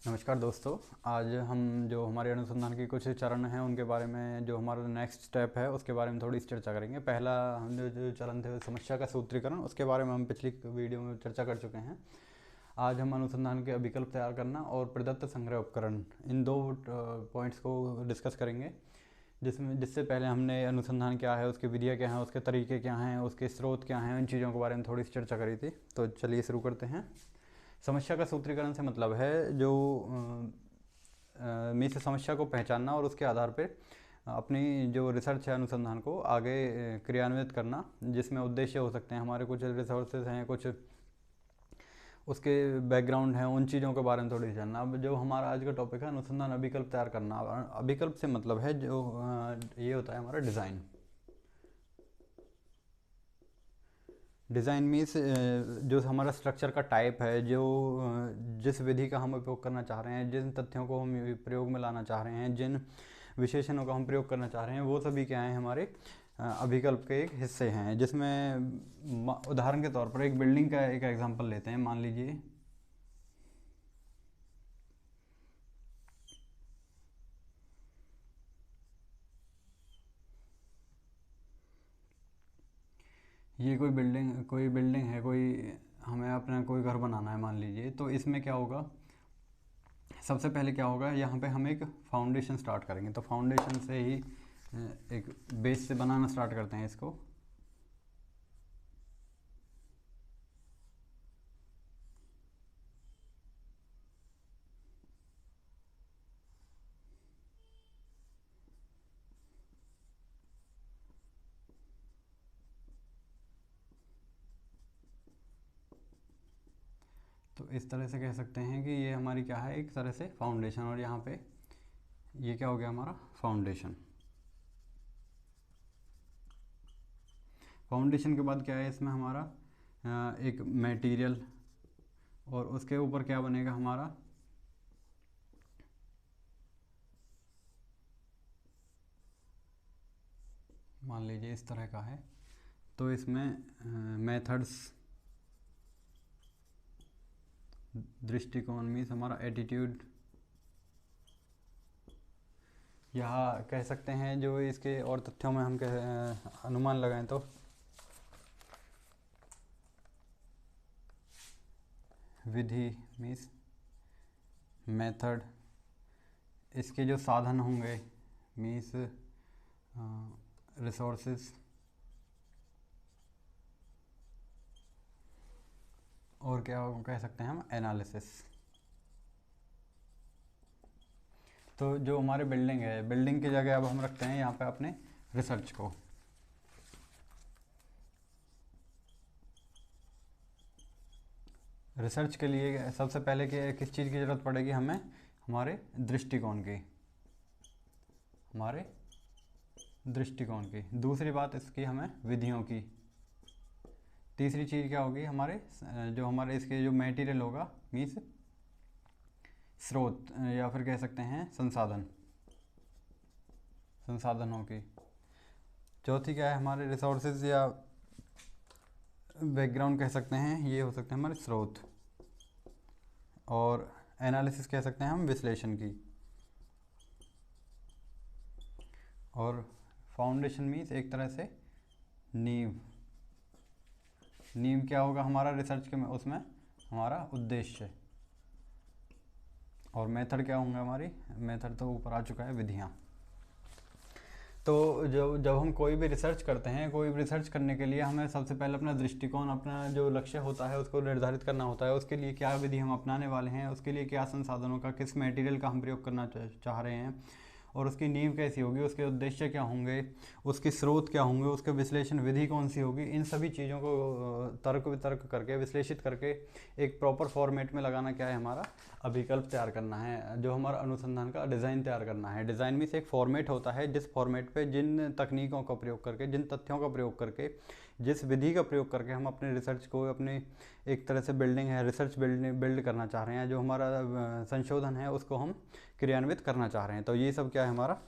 नमस्कार दोस्तों। आज हम जो हमारे अनुसंधान के कुछ चरण हैं उनके बारे में, जो हमारा नेक्स्ट स्टेप है उसके बारे में थोड़ी सी चर्चा करेंगे। पहला हमने जो चरण थे समस्या का सूत्रीकरण, उसके बारे में हम पिछली वीडियो में चर्चा कर चुके हैं। आज हम अनुसंधान के अभिकल्प तैयार करना और प्रदत्त संग्रह उपकरण, इन दो पॉइंट्स को डिस्कस करेंगे। जिससे पहले हमने अनुसंधान क्या है, उसकी विधियाँ क्या हैं, उसके तरीके क्या हैं, उसके स्रोत क्या हैं, इन चीज़ों के बारे में थोड़ी सी चर्चा करी थी। तो चलिए शुरू करते हैं। समस्या का सूत्रीकरण से मतलब है जो में से समस्या को पहचानना और उसके आधार पर अपनी जो रिसर्च है, अनुसंधान को आगे क्रियान्वित करना, जिसमें उद्देश्य हो सकते हैं हमारे कुछ रिसोर्सेज हैं, कुछ उसके बैकग्राउंड हैं, उन चीज़ों के बारे में थोड़ी जानना। अब जो हमारा आज का टॉपिक है अनुसंधान अभिकल्प तैयार करना। अभिकल्प से मतलब है जो ये होता है हमारा डिज़ाइन। डिज़ाइन मीन्स जो हमारा स्ट्रक्चर का टाइप है, जो जिस विधि का हम उपयोग करना चाह रहे हैं, जिन तथ्यों को हम प्रयोग में लाना चाह रहे हैं, जिन विशेषणों का हम प्रयोग करना चाह रहे हैं, वो सभी क्या हैं हमारे अभिकल्प के एक हिस्से हैं। जिसमें उदाहरण के तौर पर एक बिल्डिंग का एक एग्जांपल लेते हैं। मान लीजिए ये कोई बिल्डिंग है, कोई हमें अपना कोई घर बनाना है मान लीजिए। तो इसमें क्या होगा, सबसे पहले क्या होगा, यहाँ पे हम एक फाउंडेशन स्टार्ट करेंगे। तो फाउंडेशन से ही एक बेस से बनाना स्टार्ट करते हैं इसको। तो इस तरह से कह सकते हैं कि ये हमारी क्या है, एक तरह से फाउंडेशन। और यहाँ पे ये क्या हो गया हमारा फाउंडेशन। फाउंडेशन के बाद क्या है इसमें हमारा एक मटेरियल, और उसके ऊपर क्या बनेगा हमारा मान लीजिए इस तरह का है। तो इसमें मेथड्स, दृष्टिकोण मीन्स हमारा एटीट्यूड, यहाँ कह सकते हैं जो इसके और तथ्यों में हम अनुमान लगाएं तो विधि मीन्स मेथड, इसके जो साधन होंगे मीन्स रिसोर्सेज, और क्या कह सकते हैं हम एनालिसिस। तो जो हमारे बिल्डिंग है, बिल्डिंग की जगह अब हम रखते हैं यहाँ पे अपने रिसर्च को। रिसर्च के लिए सबसे पहले किस चीज़ की ज़रूरत पड़ेगी हमें, हमारे दृष्टिकोण की, हमारे दृष्टिकोण की। दूसरी बात इसकी हमें विधियों की। तीसरी चीज़ क्या होगी, हमारे जो हमारे इसके जो मटेरियल होगा मीन्स स्रोत, या फिर कह सकते हैं संसाधनों की। चौथी क्या है, हमारे रिसोर्सेज या बैकग्राउंड कह सकते हैं, ये हो सकते हैं हमारे स्रोत। और एनालिसिस कह सकते हैं हम विश्लेषण की। और फाउंडेशन मीन्स एक तरह से नींव। नींव क्या होगा हमारा रिसर्च के में, उसमें हमारा उद्देश्य। और मेथड क्या होंगे हमारी, मेथड तो ऊपर आ चुका है, विधियाँ। तो जब हम कोई भी रिसर्च करते हैं, कोई भी रिसर्च करने के लिए हमें सबसे पहले अपना दृष्टिकोण, अपना जो लक्ष्य होता है उसको निर्धारित करना होता है। उसके लिए क्या विधि हम अपनाने वाले हैं, उसके लिए क्या संसाधनों का, किस मटेरियल का हम प्रयोग करना चाह रहे हैं, और उसकी नींव कैसी होगी, उसके उद्देश्य क्या होंगे, उसके स्रोत क्या होंगे, उसके विश्लेषण विधि कौन सी होगी। इन सभी चीज़ों को तर्क वितर्क करके, विश्लेषित करके एक प्रॉपर फॉर्मेट में लगाना क्या है, हमारा अभिकल्प तैयार करना है, जो हमारा अनुसंधान का डिज़ाइन तैयार करना है। डिज़ाइन में से एक फॉर्मेट होता है, जिस फॉर्मेट पे जिन तकनीकों का प्रयोग करके, जिन तथ्यों का प्रयोग करके, जिस विधि का प्रयोग करके हम अपने रिसर्च को, अपने एक तरह से बिल्डिंग है, रिसर्च बिल्ड करना चाह रहे हैं, जो हमारा संशोधन है उसको हम क्रियान्वित करना चाह रहे हैं। तो ये सब क्या है हमारा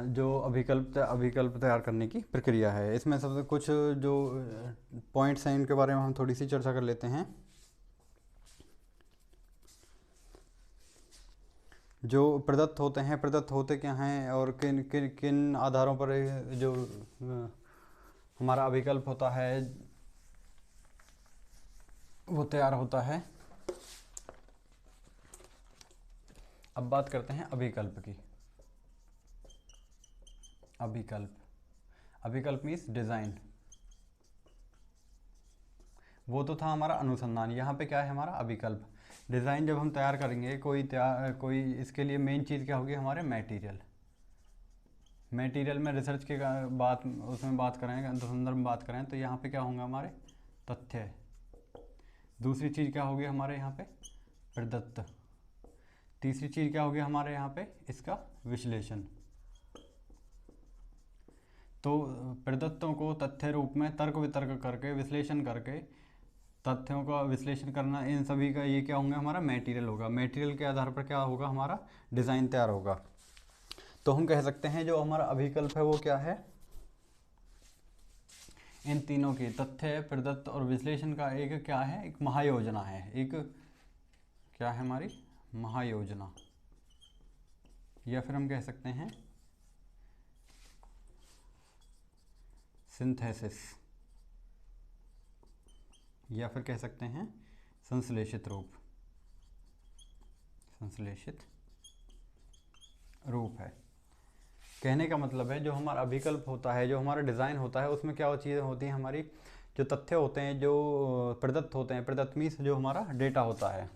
जो अभिकल्प तैयार करने की प्रक्रिया है। इसमें सबसे कुछ जो पॉइंट्स हैं इनके बारे में हम थोड़ी सी चर्चा कर लेते हैं। जो प्रदत्त होते हैं, प्रदत्त होते क्या हैं और किन किन किन आधारों पर जो हमारा अभिकल्प होता है वो तैयार होता है। अब बात करते हैं अभिकल्प की। अभिकल्प, अभिकल्प मीन्स डिज़ाइन। वो तो था हमारा अनुसंधान, यहाँ पे क्या है हमारा अभिकल्प। डिज़ाइन जब हम तैयार करेंगे कोई इसके लिए मेन चीज़ क्या होगी हमारे मटेरियल। मटेरियल में रिसर्च के बात उसमें बात करें, अनुसंधान में बात करें तो यहाँ पे क्या होंगे हमारे तथ्य। दूसरी चीज़ क्या होगी हमारे यहाँ पे प्रदत्त। तीसरी चीज़ क्या होगी हमारे यहाँ पे इसका विश्लेषण। तो प्रदत्तों को तथ्य रूप में तर्क वितर्क करके विश्लेषण करके तथ्यों का विश्लेषण करना, इन सभी का ये क्या होंगे हमारा मटेरियल होगा। मटेरियल के आधार पर क्या होगा हमारा डिज़ाइन तैयार होगा। तो हम कह सकते हैं जो हमारा अभिकल्प है वो क्या है, इन तीनों की तथ्य प्रदत्त और विश्लेषण का एक क्या है, एक महायोजना है। एक क्या है हमारी महायोजना, या फिर हम कह सकते हैं सिंथेसिस, या फिर कह सकते हैं संश्लेषित रूप। संश्लेषित रूप है। कहने का मतलब है जो हमारा अभिकल्प होता है, जो हमारा डिज़ाइन होता है, उसमें क्या चीज़ें होती हैं हमारी, जो तथ्य होते हैं, जो प्रदत्त होते हैं, प्रदत्त मीन्स जो हमारा डेटा होता है,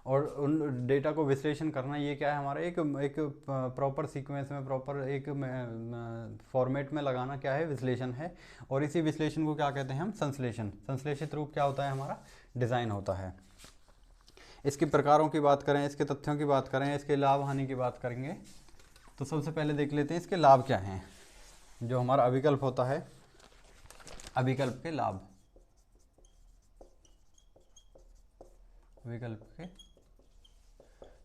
और उन डेटा को विश्लेषण करना, ये क्या है हमारा एक प्रॉपर सीक्वेंस में, प्रॉपर एक फॉर्मेट में लगाना क्या है विश्लेषण है। और इसी विश्लेषण को क्या कहते हैं हम संश्लेषण। संश्लेषित रूप क्या होता है हमारा डिज़ाइन होता है। इसके प्रकारों की बात करें, इसके तथ्यों की बात करें, इसके लाभ हानि की बात करेंगे, तो सबसे पहले देख लेते हैं इसके लाभ क्या हैं। जो हमारा अभिकल्प होता है, अभिकल्प के लाभ, विकल्प के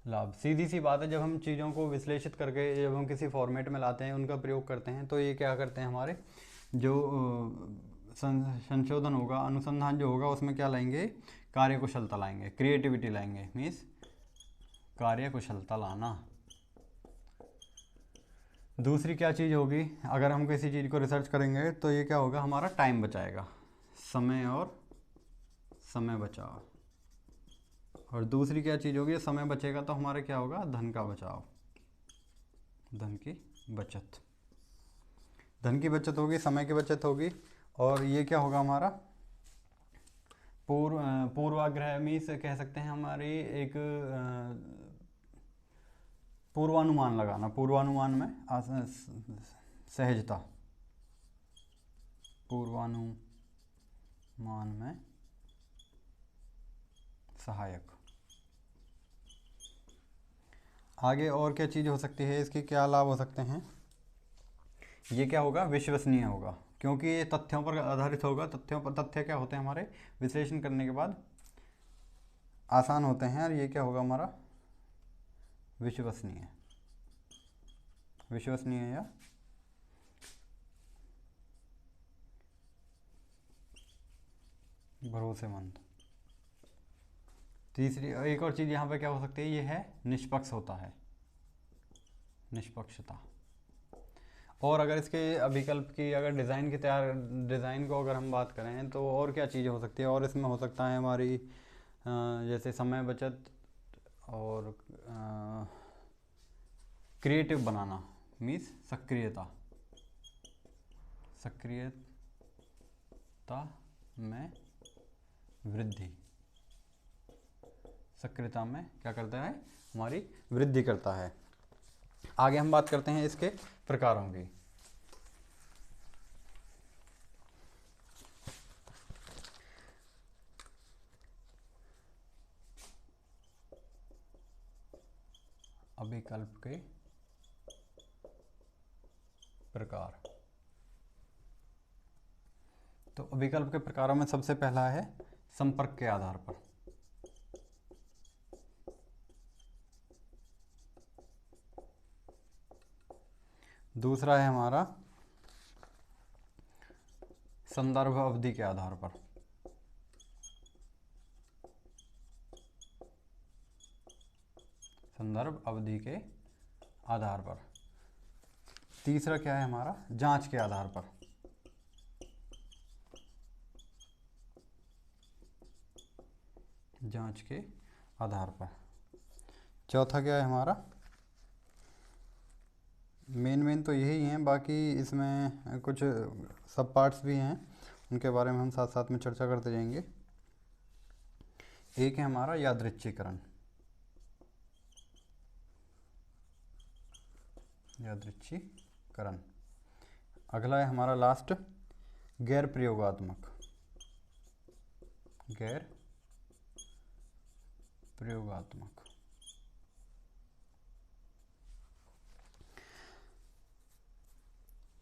लाभ। सीधी सी बात है, जब हम चीज़ों को विश्लेषित करके जब हम किसी फॉर्मेट में लाते हैं, उनका प्रयोग करते हैं, तो ये क्या करते हैं हमारे जो संशोधन होगा, अनुसंधान जो होगा, उसमें क्या लाएंगे कार्यकुशलता लाएंगे, क्रिएटिविटी लाएंगे। मीन्स कार्यकुशलता लाना। दूसरी क्या चीज़ होगी, अगर हम किसी चीज़ को रिसर्च करेंगे तो ये क्या होगा हमारा टाइम बचाएगा, समय और समय बचाव। और दूसरी क्या चीज़ होगी, समय बचेगा तो हमारा क्या होगा धन का बचाव, धन की बचत। धन की बचत होगी, समय की बचत होगी, और ये क्या होगा हमारा पूर्वाग्रह मीन्स कह सकते हैं हमारी एक पूर्वानुमान लगाना, पूर्वानुमान में सहजता, पूर्वानुमान में सहायक। आगे और क्या चीज़ हो सकती है, इसके क्या लाभ हो सकते हैं। ये क्या होगा विश्वसनीय होगा, क्योंकि ये तथ्यों पर आधारित होगा। तथ्यों पर, तथ्य क्या होते हैं हमारे विश्लेषण करने के बाद आसान होते हैं, और ये क्या होगा हमारा विश्वसनीय, विश्वसनीय या भरोसेमंद। तीसरी एक और चीज़ यहाँ पे क्या हो सकती है, ये है निष्पक्ष होता है, निष्पक्षता। और अगर इसके अभिकल्प की अगर डिज़ाइन को अगर हम बात करें तो और क्या चीज़ें हो सकती है, और इसमें हो सकता है हमारी जैसे समय बचत और क्रिएटिव बनाना, मीन्स सक्रियता, सक्रियता में वृद्धि। सक्रियता में क्या करता है हमारी वृद्धि करता है। आगे हम बात करते हैं इसके प्रकारों की। अभिकल्प के प्रकार। तो अभिकल्प के प्रकारों में सबसे पहला है संपर्क के आधार पर। दूसरा है हमारा संदर्भ अवधि के आधार पर। संदर्भ अवधि के आधार पर। तीसरा क्या है हमारा, जांच के आधार पर। जांच के आधार पर। चौथा क्या है हमारा, मेन तो यही हैं, बाकी इसमें कुछ सब पार्ट्स भी हैं, उनके बारे में हम साथ साथ में चर्चा करते जाएंगे। एक है हमारा यादृच्छीकरण। यादृच्छीकरण। अगला है हमारा लास्ट, गैर प्रयोगात्मक। गैर प्रयोगात्मक।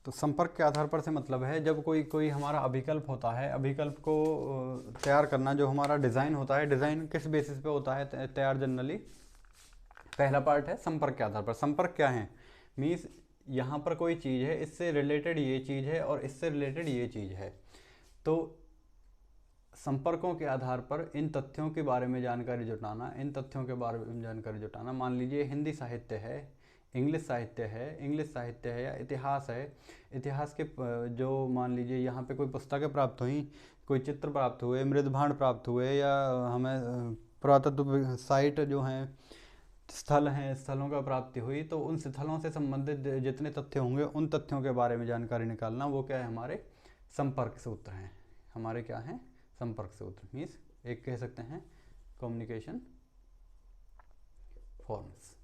तो संपर्क के आधार पर से मतलब है जब कोई हमारा अभिकल्प होता है, अभिकल्प को तैयार करना, जो हमारा डिज़ाइन होता है, डिज़ाइन किस बेसिस पे होता है तैयार जनरली। पहला पार्ट है संपर्क के आधार पर। संपर्क क्या है, मीन्स यहाँ पर कोई चीज़ है, इससे रिलेटेड ये चीज़ है और इससे रिलेटेड ये चीज़ है। तो संपर्कों के आधार पर इन तथ्यों के बारे में जानकारी जुटाना, इन तथ्यों के बारे में जानकारी जुटाना। मान लीजिए हिंदी साहित्य है, इंग्लिश साहित्य है या इतिहास है। इतिहास के जो मान लीजिए यहाँ पे कोई पुस्तकें प्राप्त हुई, कोई चित्र प्राप्त हुए, मृदभांड प्राप्त हुए, या हमें पुरातत्व साइट जो हैं, स्थल हैं, स्थलों का प्राप्ति हुई, तो उन स्थलों से संबंधित जितने तथ्य होंगे उन तथ्यों के बारे में जानकारी निकालना, वो क्या है, हमारे संपर्क सूत्र हैं। हमारे क्या हैं, संपर्क सूत्र। मीन्स एक कह सकते हैं कम्युनिकेशन फॉर्म्स।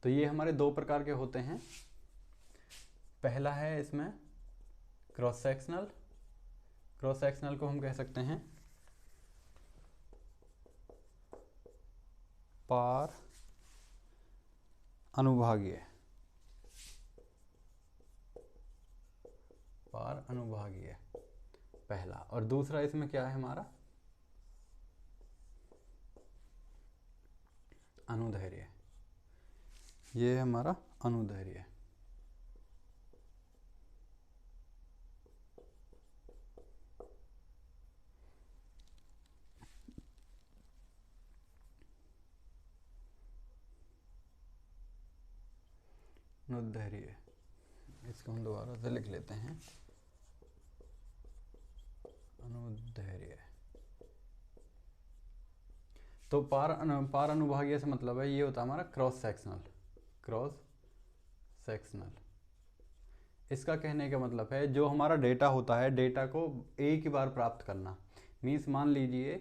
तो ये हमारे दो प्रकार के होते हैं। पहला है इसमें क्रॉस सेक्शनल। क्रॉस सेक्शनल को हम कह सकते हैं पार अनुभागीय। पार अनुभागीय पहला। और दूसरा इसमें क्या है हमारा, अनुदैर्घ्य। ये है हमारा अनुदैर्घ्य। अनुदैर्घ्य, इसको हम दोबारा से लिख लेते हैं, अनुदैर्घ्य। तो पार अनुभागीय से मतलब है, ये होता है हमारा क्रॉस सेक्शनल। क्रॉस सेक्शनल, इसका कहने का मतलब है जो हमारा डेटा होता है, डेटा को एक ही बार प्राप्त करना। मीन्स मान लीजिए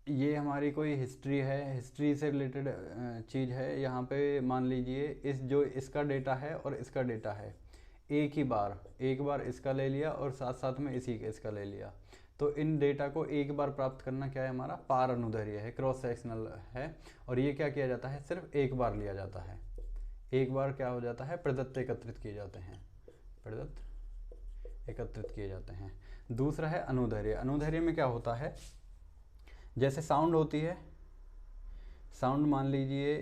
ये हमारी कोई हिस्ट्री है, हिस्ट्री से रिलेटेड चीज़ है। यहाँ पे मान लीजिए इसका डेटा है और इसका डेटा है, एक बार इसका ले लिया और साथ साथ में इसी का इसका ले लिया। तो इन डेटा को एक बार प्राप्त करना क्या है, हमारा पार अनुदैर्घ्य है, क्रॉस सेक्शनल है। और ये क्या किया जाता है, सिर्फ एक बार लिया जाता है। एक बार क्या हो जाता है, प्रदत्त एकत्रित किए जाते हैं, प्रदत्त एकत्रित किए जाते हैं। दूसरा है अनुदैर्घ्य। अनुदैर्घ्य में क्या होता है, जैसे साउंड होती है, साउंड मान लीजिए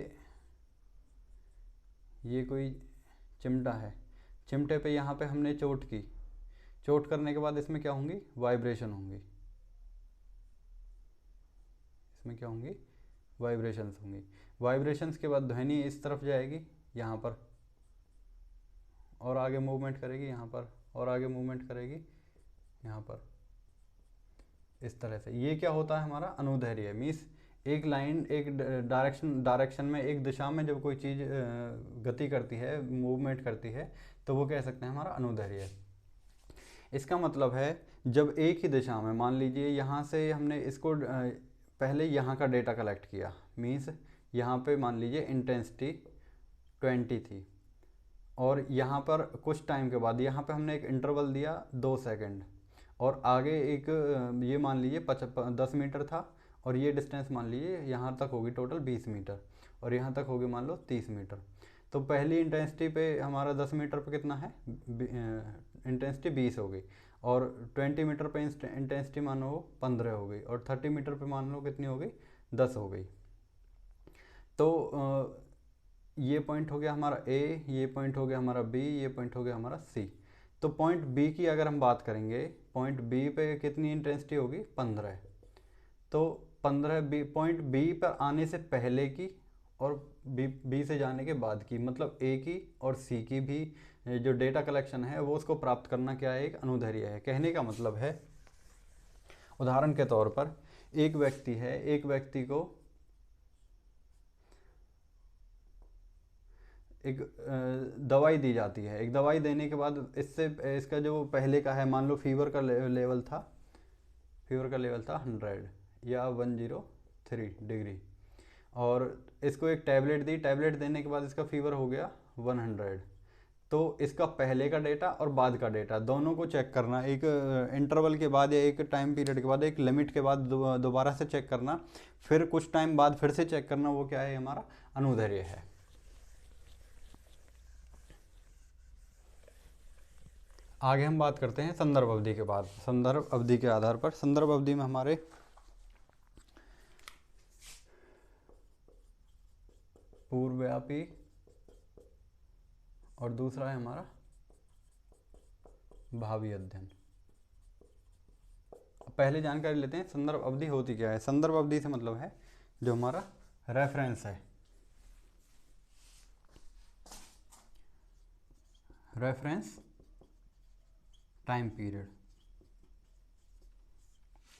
ये कोई चिमटा है, चिमटे पे यहाँ पे हमने चोट की, चोट करने के बाद इसमें क्या होंगी, वाइब्रेशन होंगी। इसमें क्या होंगी, वाइब्रेशंस होंगी। वाइब्रेशंस के बाद ध्वनि इस तरफ जाएगी यहाँ पर, और आगे मूवमेंट करेगी यहाँ पर, और आगे मूवमेंट करेगी यहाँ पर, इस तरह से। ये क्या होता है, हमारा अनुदैर्घ्य। मीन्स एक लाइन, एक डायरेक्शन में, एक दिशा में जब कोई चीज़ गति करती है, मूवमेंट करती है, तो वो कह सकते हैं हमारा अनुदैर्घ्य। इसका मतलब है जब एक ही दिशा में, मान लीजिए यहाँ से हमने इसको पहले यहाँ का डेटा कलेक्ट किया, मीन्स यहाँ पे मान लीजिए इंटेंसिटी 20 थी, और यहाँ पर कुछ टाइम के बाद यहाँ पे हमने एक इंटरवल दिया 2 सेकंड, और आगे एक ये मान लीजिए 10 मीटर था, और ये डिस्टेंस मान लीजिए यहाँ तक होगी टोटल 20 मीटर, और यहाँ तक होगी मान लो 30 मीटर। तो पहली इंटेंसिटी पे हमारा 10 मीटर पे कितना है, इंटेंसिटी 20 हो गई, और 20 मीटर पे इंटेंसिटी मान लो 15 हो गई, और 30 मीटर पे मान लो कितनी हो गई, 10 हो गई। तो ये पॉइंट हो गया हमारा ए, ये पॉइंट हो गया हमारा बी, ये पॉइंट हो गया हमारा सी। तो पॉइंट बी की अगर हम बात करेंगे, पॉइंट बी पे कितनी इंटेंसिटी होगी, 15। तो पॉइंट बी पर आने से पहले की और बी से जाने के बाद की, मतलब ए की और सी की भी जो डेटा कलेक्शन है वो उसको प्राप्त करना क्या है, एक अनुदैर्ध्य है। कहने का मतलब है, उदाहरण के तौर पर एक व्यक्ति है, एक व्यक्ति को एक दवाई दी जाती है। एक दवाई देने के बाद इसका जो पहले का है, मान लो फीवर का लेवल था, फीवर का लेवल था 100 या 103 डिग्री, और इसको एक टैबलेट दी। टैबलेट देने के बाद इसका फीवर हो गया 100। तो इसका पहले का डेटा और बाद का डेटा दोनों को चेक करना, एक इंटरवल के बाद या एक टाइम पीरियड के बाद, एक लिमिट के बाद दोबारा से चेक करना, फिर कुछ टाइम बाद फिर से चेक करना, वो क्या है, हमारा अनुदैर्ध्य है। आगे हम बात करते हैं संदर्भ अवधि के बाद। संदर्भ अवधि के आधार पर, संदर्भ अवधि में हमारे पूर्वव्यापी और दूसरा है हमारा भावी अध्ययन। पहले जानकारी लेते हैं संदर्भ अवधि होती क्या है। संदर्भ अवधि से मतलब है जो हमारा रेफरेंस है, reference time period.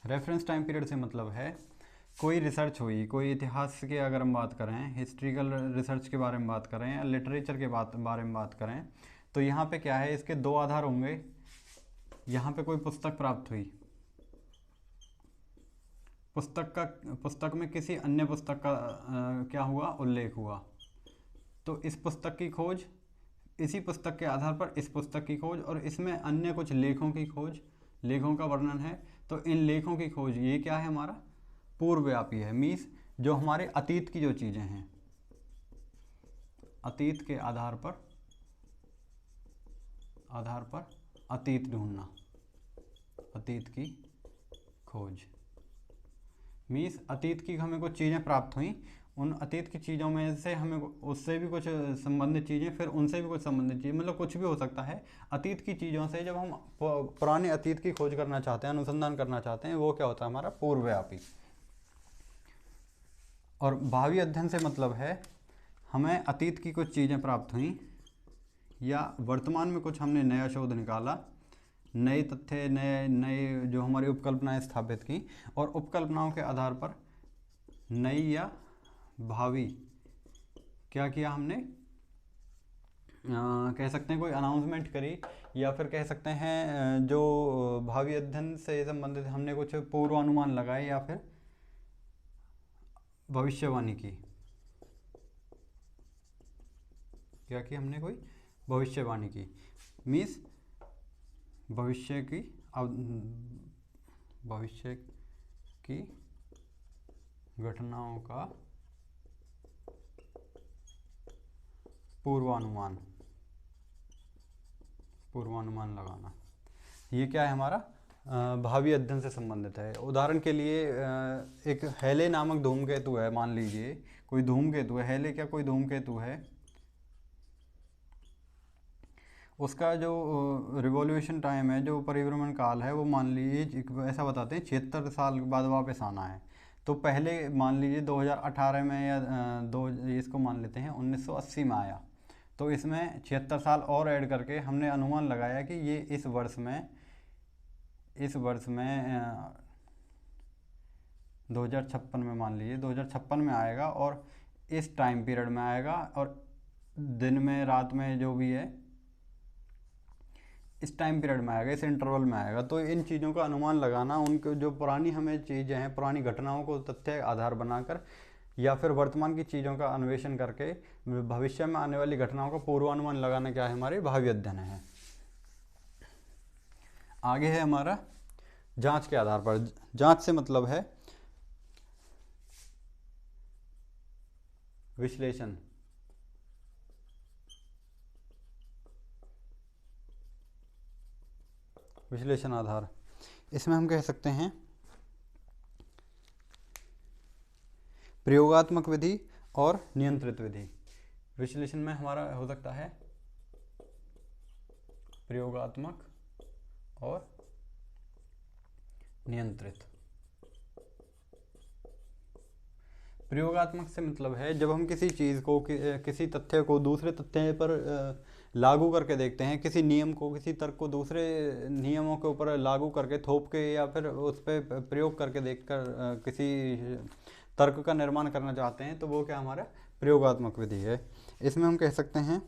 Reference time period से मतलब है कोई रिसर्च हुई, कोई इतिहास के अगर हम बात करें, हिस्ट्रिकल रिसर्च के बारे में बात करें या लिटरेचर के बारे में बात करें, तो यहाँ पे क्या है, इसके दो आधार होंगे। यहाँ पे कोई पुस्तक प्राप्त हुई, पुस्तक में किसी अन्य पुस्तक का क्या हुआ, उल्लेख हुआ, तो इस पुस्तक की खोज, इसी पुस्तक के आधार पर इस पुस्तक की खोज, और इसमें अन्य कुछ लेखों की खोज, लेखों का वर्णन है, तो इन लेखों की खोज, ये क्या है, हमारा पूर्वव्यापी है। मीन्स जो हमारे अतीत की जो चीज़ें हैं, अतीत के आधार पर अतीत ढूंढना, अतीत की खोज। मीन्स अतीत की हमें कुछ चीज़ें प्राप्त हुई, उन अतीत की चीज़ों में से हमें उससे भी कुछ संबंधित चीज़ें, फिर उनसे भी कुछ संबंधित चीज़ें, मतलब कुछ भी हो सकता है। अतीत की चीज़ों से जब हम पुराने अतीत की खोज करना चाहते हैं, अनुसंधान करना चाहते हैं, वो क्या होता है, हमारा पूर्वव्यापी। और भावी अध्ययन से मतलब है हमें अतीत की कुछ चीज़ें प्राप्त हुई या वर्तमान में कुछ हमने नया शोध निकाला, नए तथ्य, नए जो हमारी उपकल्पनाएं स्थापित की, और उपकल्पनाओं के आधार पर नई या भावी क्या किया हमने, कह सकते हैं कोई अनाउंसमेंट करी, या फिर कह सकते हैं जो भावी अध्ययन से संबंधित हमने कुछ पूर्वानुमान लगाए या फिर भविष्यवाणी की। क्या की हमने, कोई भविष्यवाणी की। मीन्स भविष्य की घटनाओं का पूर्वानुमान लगाना, ये क्या है, हमारा भावी अध्ययन से संबंधित है। उदाहरण के लिए एक हेले नामक धूमकेतु है, मान लीजिए कोई धूमकेतु है, हेले क्या कोई धूमकेतु है, उसका जो रिवॉल्यूशन टाइम है, जो परिभ्रमण काल है, वो मान लीजिए ऐसा बताते हैं 76 साल के बाद वापस आना है। तो पहले मान लीजिए 2018 में या इसको मान लेते हैं 1980 में आया, तो इसमें 76 साल और ऐड करके हमने अनुमान लगाया कि ये इस वर्ष में 2056 में, मान लीजिए 2056 में आएगा, और इस टाइम पीरियड में आएगा, और दिन में रात में जो भी है इस टाइम पीरियड में आएगा, इस इंटरवल में आएगा। तो इन चीज़ों का अनुमान लगाना, उनके जो पुरानी हमें चीज़ें हैं, पुरानी घटनाओं को तथ्य आधार बनाकर या फिर वर्तमान की चीज़ों का अन्वेषण करके भविष्य में आने वाली घटनाओं का पूर्वानुमान लगाना, क्या है, हमारे भावी अध्ययन है। आगे है हमारा जांच के आधार पर। जांच से मतलब है विश्लेषण, विश्लेषण आधार। इसमें हम कह सकते हैं प्रयोगात्मक विधि और नियंत्रित विधि। विश्लेषण में हमारा हो सकता है प्रयोगात्मक और नियंत्रित। प्रयोगात्मक से मतलब है जब हम किसी चीज़ को किसी तथ्य को दूसरे तथ्य पर लागू करके देखते हैं, किसी नियम को, किसी तर्क को दूसरे नियमों के ऊपर लागू करके, थोप के या फिर उस पर प्रयोग करके देखकर किसी तर्क का निर्माण करना चाहते हैं, तो वो क्या हमारा प्रयोगात्मक विधि है। इसमें हम कह सकते हैं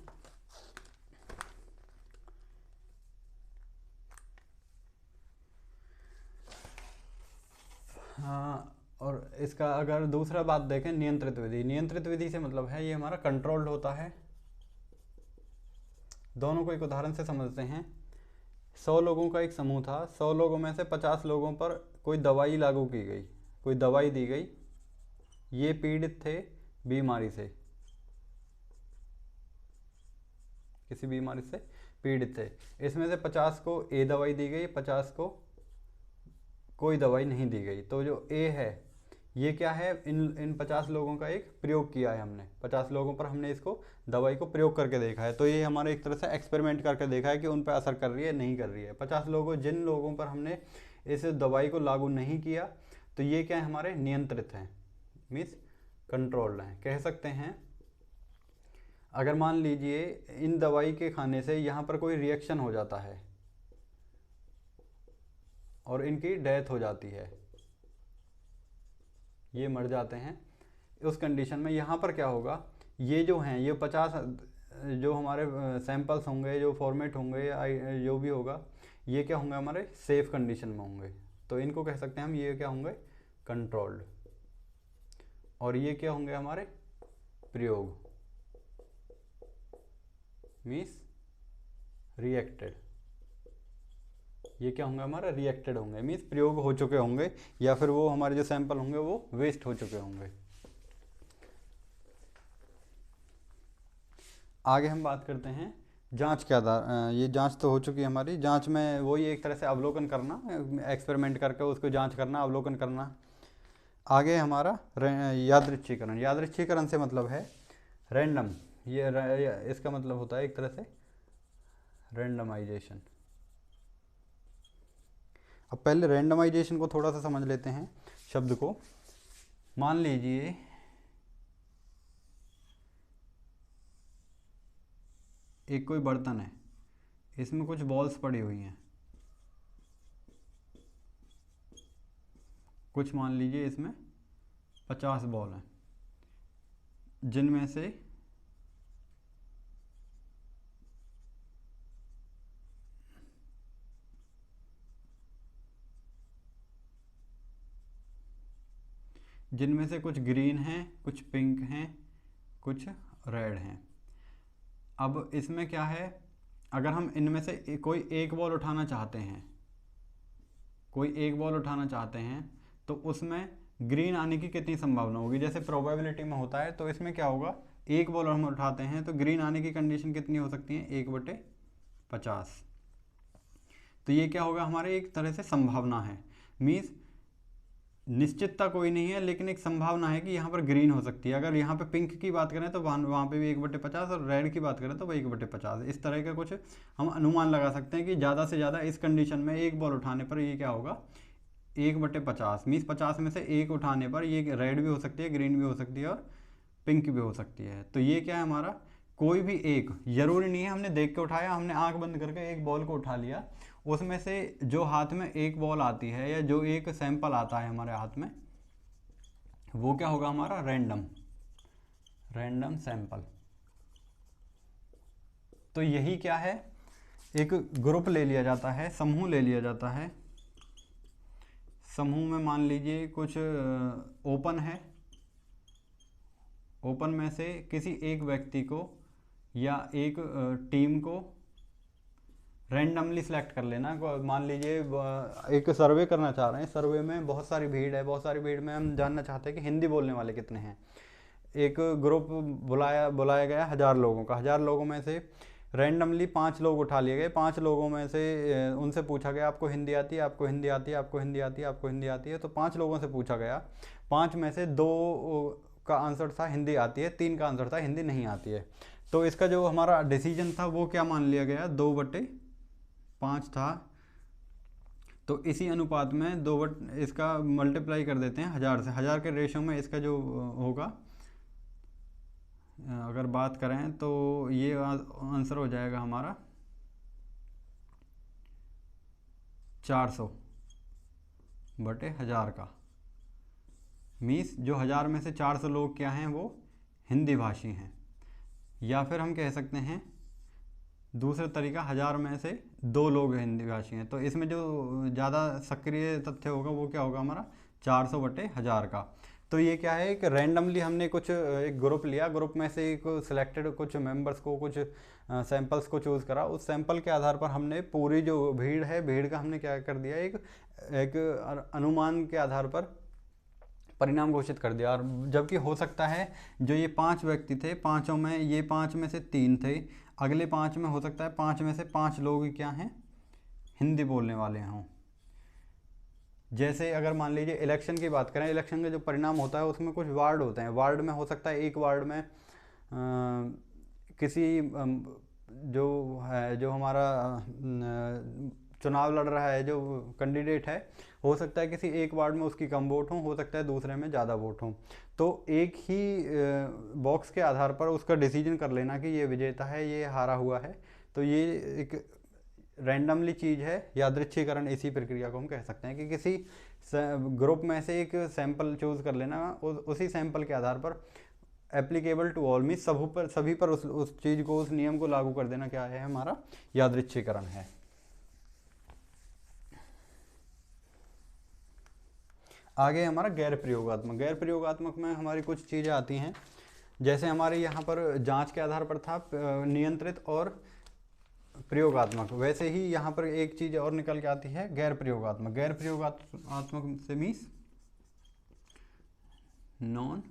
हाँ। और इसका अगर दूसरा बात देखें, नियंत्रित विधि। नियंत्रित विधि से मतलब है ये हमारा कंट्रोल्ड होता है। दोनों को एक उदाहरण से समझते हैं। 100 लोगों का एक समूह था। 100 लोगों में से 50 लोगों पर कोई दवाई लागू की गई, कोई दवाई दी गई। ये पीड़ित थे बीमारी से, किसी बीमारी से पीड़ित थे। इसमें से 50 को ए दवाई दी गई, 50 को कोई दवाई नहीं दी गई। तो जो ए है ये क्या है, इन 50 लोगों का एक प्रयोग किया है हमने। 50 लोगों पर हमने इसको दवाई को प्रयोग करके देखा है। तो ये हमारे एक तरह से एक्सपेरिमेंट करके देखा है कि उन पर असर कर रही है नहीं कर रही है। 50 लोगों, जिन लोगों पर हमने इस दवाई को लागू नहीं किया, तो ये क्या है, हमारे नियंत्रित हैं, मीन्स कंट्रोल्ड हैं। कह सकते हैं अगर मान लीजिए इन दवाई के खाने से यहाँ पर कोई रिएक्शन हो जाता है और इनकी डेथ हो जाती है, ये मर जाते हैं, उस कंडीशन में यहाँ पर क्या होगा, ये जो हैं ये 50 जो हमारे सैंपल्स होंगे, जो फॉर्मेट होंगे या जो भी होगा, ये क्या होंगे, हमारे सेफ कंडीशन में होंगे। तो इनको कह सकते हैं हम, ये क्या होंगे, कंट्रोल्ड। और ये क्या होंगे, हमारे प्रयोग, मीन्स रिएक्टेड। ये क्या होंगे, हमारा रिएक्टेड होंगे, मीन्स प्रयोग हो चुके होंगे, या फिर वो हमारे जो सैंपल होंगे वो वेस्ट हो चुके होंगे। आगे हम बात करते हैं जांच के आधार। ये जांच तो हो चुकी है हमारी। जांच में वही एक तरह से अवलोकन करना, एक्सपेरिमेंट करके उसको जांच करना, अवलोकन करना। आगे हमारा यादृच्छीकरण। यादृच्छीकरण से मतलब है रैंडम। ये इसका मतलब होता है एक तरह से रैंडमाइजेशन। अब पहले रैंडमाइजेशन को थोड़ा सा समझ लेते हैं शब्द को। मान लीजिए एक कोई बर्तन है, इसमें कुछ बॉल्स पड़ी हुई हैं, कुछ मान लीजिए इसमें 50 बॉल हैं, जिनमें से कुछ ग्रीन हैं, कुछ पिंक हैं, कुछ रेड हैं। अब इसमें क्या है, अगर हम इनमें से कोई एक बॉल उठाना चाहते हैं, तो उसमें ग्रीन आने की कितनी संभावना होगी, जैसे प्रोबेबिलिटी में होता है। तो इसमें क्या होगा, एक बॉल हम उठाते हैं तो ग्रीन आने की कंडीशन कितनी हो सकती है, 1/50। तो ये क्या होगा, हमारे एक तरह से संभावना है, मीन्स निश्चितता कोई नहीं है, लेकिन एक संभावना है कि यहाँ पर ग्रीन हो सकती है। अगर यहाँ पे पिंक की बात करें तो वहाँ पे भी 1/50, और रेड की बात करें तो वही 1/50। इस तरह का कुछ हम अनुमान लगा सकते हैं कि ज़्यादा से ज़्यादा इस कंडीशन में एक बॉल उठाने पर ये क्या होगा, 1/50। मीन्स 50 में से एक उठाने पर ये रेड भी हो सकती है, ग्रीन भी हो सकती है, और पिंक भी हो सकती है। तो ये क्या है, हमारा कोई भी एक, जरूरी नहीं है हमने देख के उठाया, हमने आंख बंद करके एक बॉल को उठा लिया, उसमें से जो हाथ में एक बॉल आती है या जो एक सैंपल आता है हमारे हाथ में, वो क्या होगा, हमारा रैंडम सैंपल। तो यही क्या है, एक ग्रुप ले लिया जाता है, समूह ले लिया जाता है। समूह में मान लीजिए कुछ ओपन है, ओपन में से किसी एक व्यक्ति को या एक टीम को रैंडमली सिलेक्ट कर लेना। मान लीजिए एक सर्वे करना चाह रहे हैं, सर्वे में बहुत सारी भीड़ है, बहुत सारी भीड़ में हम जानना चाहते हैं कि हिंदी बोलने वाले कितने हैं। एक ग्रुप बुलाया गया 1000 लोगों का। 1000 लोगों में से रैंडमली 5 लोग उठा लिए गए। 5 लोगों में से उनसे पूछा गया आपको हिंदी आती है, आपको हिंदी आती है, आपको हिंदी आती है, आपको हिंदी आती है। तो 5 लोगों से पूछा गया, 5 में से 2 का आंसर था हिंदी आती है, 3 का आंसर था हिंदी नहीं आती है। तो इसका जो हमारा डिसीजन था वो क्या मान लिया गया, 2/5 था। तो इसी अनुपात में इसका मल्टीप्लाई कर देते हैं 1000 से। 1000 के रेशो में इसका जो होगा, अगर बात करें तो ये आंसर हो जाएगा हमारा 400/1000 का। मीन्स जो 1000 में से 400 लोग क्या हैं, वो हिंदी भाषी हैं। या फिर हम कह सकते हैं दूसरा तरीका, 1000 में से 2 लोग हिंदी भाषी हैं। तो इसमें जो ज़्यादा सक्रिय तथ्य होगा वो क्या होगा हमारा 400/1000 का। तो ये क्या है, एक रैंडमली हमने एक ग्रुप लिया, ग्रुप में से एक सिलेक्टेड कुछ मेंबर्स को, कुछ सैंपल्स को चूज़ करा। उस सैंपल के आधार पर हमने पूरी जो भीड़ है, भीड़ का हमने क्या कर दिया, एक अनुमान के आधार पर परिणाम घोषित कर दिया। और जबकि हो सकता है जो ये 5 व्यक्ति थे, पाँचों में ये 5 में से 3 थे, अगले 5 में हो सकता है 5 में से 5 लोग क्या हैं, हिंदी बोलने वाले हों। जैसे अगर मान लीजिए इलेक्शन की बात करें, इलेक्शन का जो परिणाम होता है उसमें कुछ वार्ड होते हैं। वार्ड में हो सकता है एक वार्ड में किसी जो हमारा चुनाव लड़ रहा है, जो कैंडिडेट है, हो सकता है किसी एक वार्ड में उसकी कम वोट हो सकता है दूसरे में ज़्यादा वोट हो। तो एक ही बॉक्स के आधार पर उसका डिसीजन कर लेना कि ये विजेता है, ये हारा हुआ है। तो ये एक रैंडमली चीज़ है, यादृच्छिकरण। इसी प्रक्रिया को हम कह सकते हैं कि किसी ग्रुप में से एक सैंपल चूज़ कर लेना, उसी सैंपल के आधार पर एप्लीकेबल टू ऑल, मीन्स सभी पर उस चीज़ को, उस नियम को लागू कर देना क्या है, हमारा यादृच्छिकरण है। आगे हमारा गैर प्रयोगात्मक। गैर प्रयोगात्मक में हमारी कुछ चीज़ें आती हैं, जैसे हमारे यहाँ पर जांच के आधार पर था नियंत्रित और प्रयोगात्मक, वैसे ही यहाँ पर एक चीज़ और निकल के आती है, गैर प्रयोगात्मक। गैर प्रयोगात्मक से मीन्स नॉन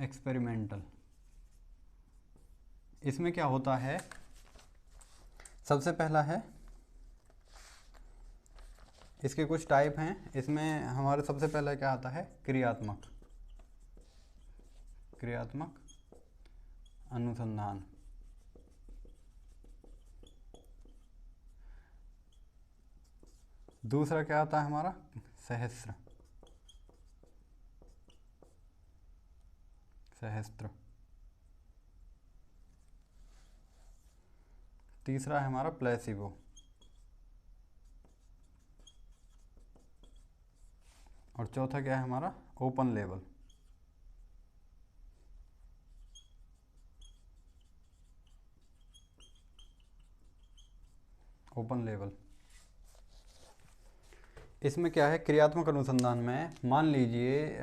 एक्सपेरिमेंटल। इसमें क्या होता है, सबसे पहला है, इसके कुछ टाइप हैं। इसमें हमारे सबसे पहले क्या आता है, क्रियात्मक अनुसंधान। दूसरा क्या आता है हमारा, सहस्त्र। तीसरा है हमारा प्लेसिबो। और चौथा क्या है हमारा, ओपन लेवल। इसमें क्या है, क्रियात्मक अनुसंधान में मान लीजिए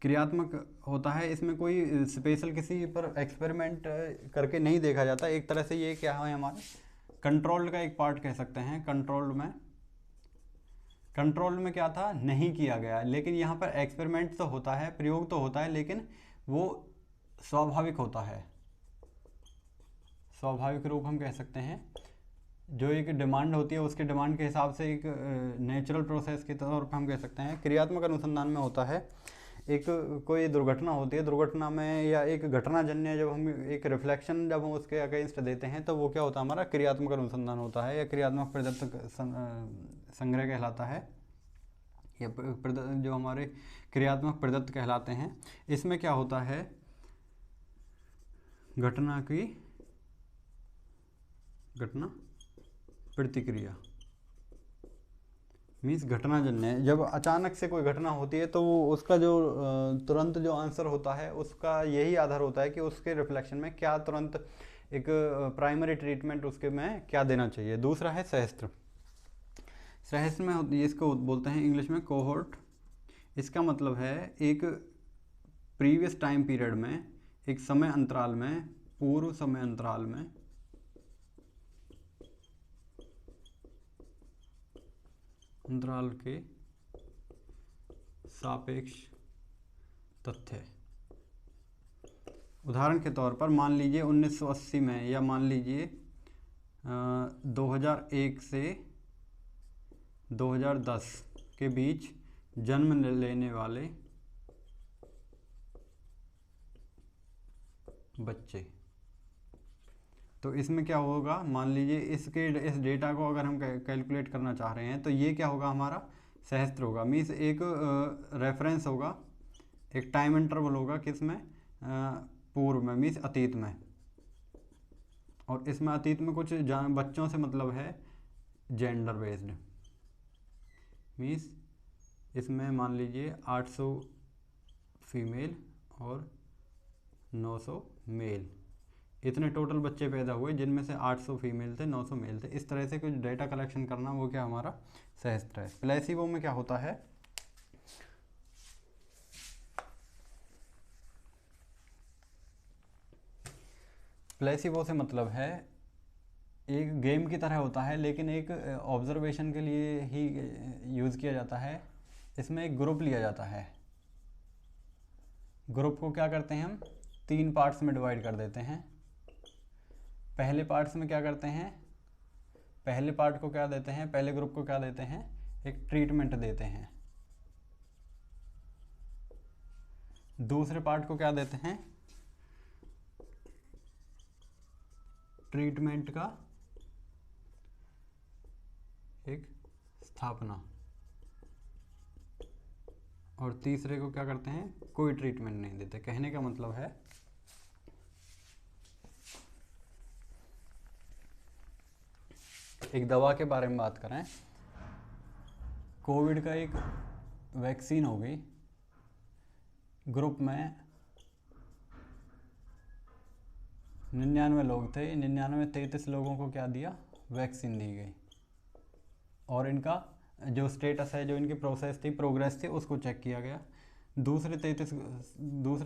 क्रियात्मक होता है, इसमें कोई स्पेशल किसी पर एक्सपेरिमेंट करके नहीं देखा जाता। एक तरह से ये क्या है, हमारे कंट्रोल्ड का एक पार्ट कह सकते हैं। कंट्रोल में क्या था, नहीं किया गया, लेकिन यहाँ पर एक्सपेरिमेंट तो होता है, प्रयोग तो होता है, लेकिन वो स्वाभाविक होता है। स्वाभाविक रूप हम कह सकते हैं, जो एक डिमांड होती है उसके डिमांड के हिसाब से, एक नेचुरल प्रोसेस के तौर पर हम कह सकते हैं। क्रियात्मक अनुसंधान में होता है, एक कोई दुर्घटना होती है, दुर्घटना में या एक घटनाजन्य जब हम एक रिफ्लेक्शन जब हम उसके अगेंस्ट देते हैं, तो वो क्या होता है, हमारा क्रियात्मक अनुसंधान होता है, या क्रियात्मक प्रदत्त संग्रह कहलाता है, या जो हमारे क्रियात्मक प्रदत्त कहलाते हैं। इसमें क्या होता है, घटना प्रतिक्रिया, मीन्स घटनाजन्य। जब अचानक से कोई घटना होती है तो वो उसका जो तुरंत जो आंसर होता है, उसका यही आधार होता है कि उसके रिफ्लेक्शन में क्या तुरंत एक प्राइमरी ट्रीटमेंट उसके में क्या देना चाहिए। दूसरा है सहस्त्र में, इसको बोलते हैं इंग्लिश में कोहोर्ट। इसका मतलब है एक प्रीवियस टाइम पीरियड में, एक समय अंतराल में, पूर्व समय अंतराल में अंतराल के सापेक्ष तथ्य। उदाहरण के तौर पर मान लीजिए 1980 में, या मान लीजिए 2001 से 2010 के बीच जन्म लेने वाले बच्चे, तो इसमें क्या होगा, मान लीजिए इस डेटा को अगर हम कैलकुलेट करना चाह रहे हैं तो ये क्या होगा, हमारा सहस्त्र होगा। मीन्स एक रेफरेंस होगा, एक टाइम इंटरवल होगा, किस में, पूर्व में, मीन्स अतीत में। और इसमें अतीत में कुछ बच्चों से मतलब है जेंडर बेस्ड। मीन्स इसमें मान लीजिए 800 फीमेल और 900 मेल, इतने टोटल बच्चे पैदा हुए जिनमें से 800 फीमेल थे, 900 मेल थे। इस तरह से कुछ डेटा कलेक्शन करना, वो क्या हमारा सहस्त्र है। प्लेसिबो में क्या होता है, प्लेसिबो से मतलब है एक गेम की तरह होता है, लेकिन एक ऑब्जर्वेशन के लिए ही यूज़ किया जाता है। इसमें एक ग्रुप लिया जाता है, ग्रुप को क्या करते हैं हम 3 पार्ट्स में डिवाइड कर देते हैं। पहले पार्ट्स में क्या करते हैं, पहले पार्ट को क्या देते हैं, पहले ग्रुप को क्या देते हैं, एक ट्रीटमेंट देते हैं। दूसरे पार्ट को क्या देते हैं, ट्रीटमेंट का एक स्थापना। और तीसरे को क्या करते हैं, कोई ट्रीटमेंट नहीं देते। कहने का मतलब है एक दवा के बारे में बात करें, कोविड का एक वैक्सीन हो गई, ग्रुप में 99 लोग थे, 99 में 33 लोगों को क्या दिया, वैक्सीन दी गई। और इनका जो स्टेटस है, जो इनकी प्रोसेस थी, प्रोग्रेस थी, उसको चेक किया गया। दूसरे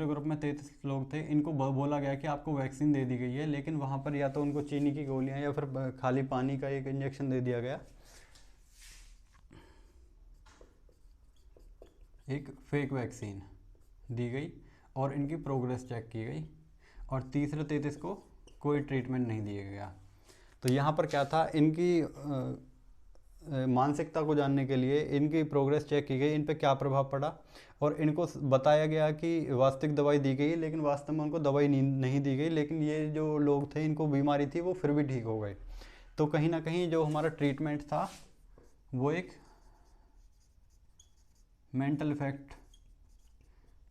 ग्रुप में 33 लोग थे, इनको बोला गया कि आपको वैक्सीन दे दी गई है, लेकिन वहाँ पर या तो उनको चीनी की गोलियाँ या फिर खाली पानी का एक इंजेक्शन दे दिया गया, एक फेक वैक्सीन दी गई और इनकी प्रोग्रेस चेक की गई। और तीसरे 33 को कोई ट्रीटमेंट नहीं दिया गया। तो यहाँ पर क्या था, इनकी मानसिकता को जानने के लिए इनकी प्रोग्रेस चेक की गई, इन पे क्या प्रभाव पड़ा, और इनको बताया गया कि वास्तविक दवाई दी गई, लेकिन वास्तव में उनको दवाई नहीं दी गई, लेकिन ये जो लोग थे, इनको बीमारी थी, वो फिर भी ठीक हो गए। तो कहीं ना कहीं जो हमारा ट्रीटमेंट था वो एक मेंटल इफेक्ट,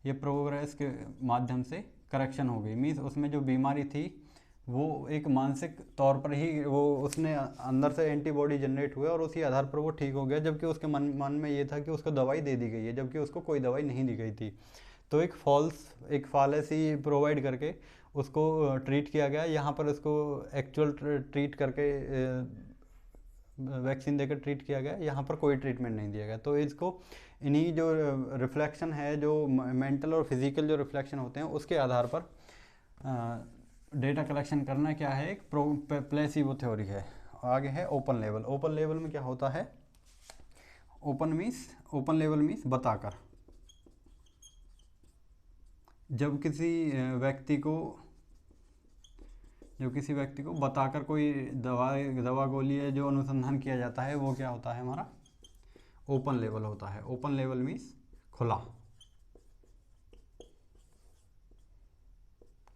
ये प्रोग्रेस के माध्यम से करेक्शन हो गई। मीन्स उसमें जो बीमारी थी वो एक मानसिक तौर पर ही वो उसने अंदर से एंटीबॉडी जनरेट हुए और उसी आधार पर वो ठीक हो गया, जबकि उसके मन में ये था कि उसको दवाई दे दी गई है, जबकि उसको कोई दवाई नहीं दी गई थी। तो एक फॉलेसी प्रोवाइड करके उसको ट्रीट किया गया। यहाँ पर उसको एक्चुअल ट्रीट करके वैक्सीन देकर ट्रीट किया गया, यहाँ पर कोई ट्रीटमेंट नहीं दिया गया। तो इसको इन्हीं जो रिफ्लेक्शन है, जो मेंटल और फिजिकल जो रिफ्लेक्शन होते हैं, उसके आधार पर डेटा कलेक्शन करना क्या है, एक प्लेसिबो थ्योरी है। आगे है ओपन लेवल। ओपन लेवल में क्या होता है, ओपन लेवल मीन्स बताकर। जब किसी व्यक्ति को बताकर कोई दवा गोली है जो अनुसंधान किया जाता है, वो क्या होता है, हमारा ओपन लेवल होता है। ओपन लेवल मीन्स खुला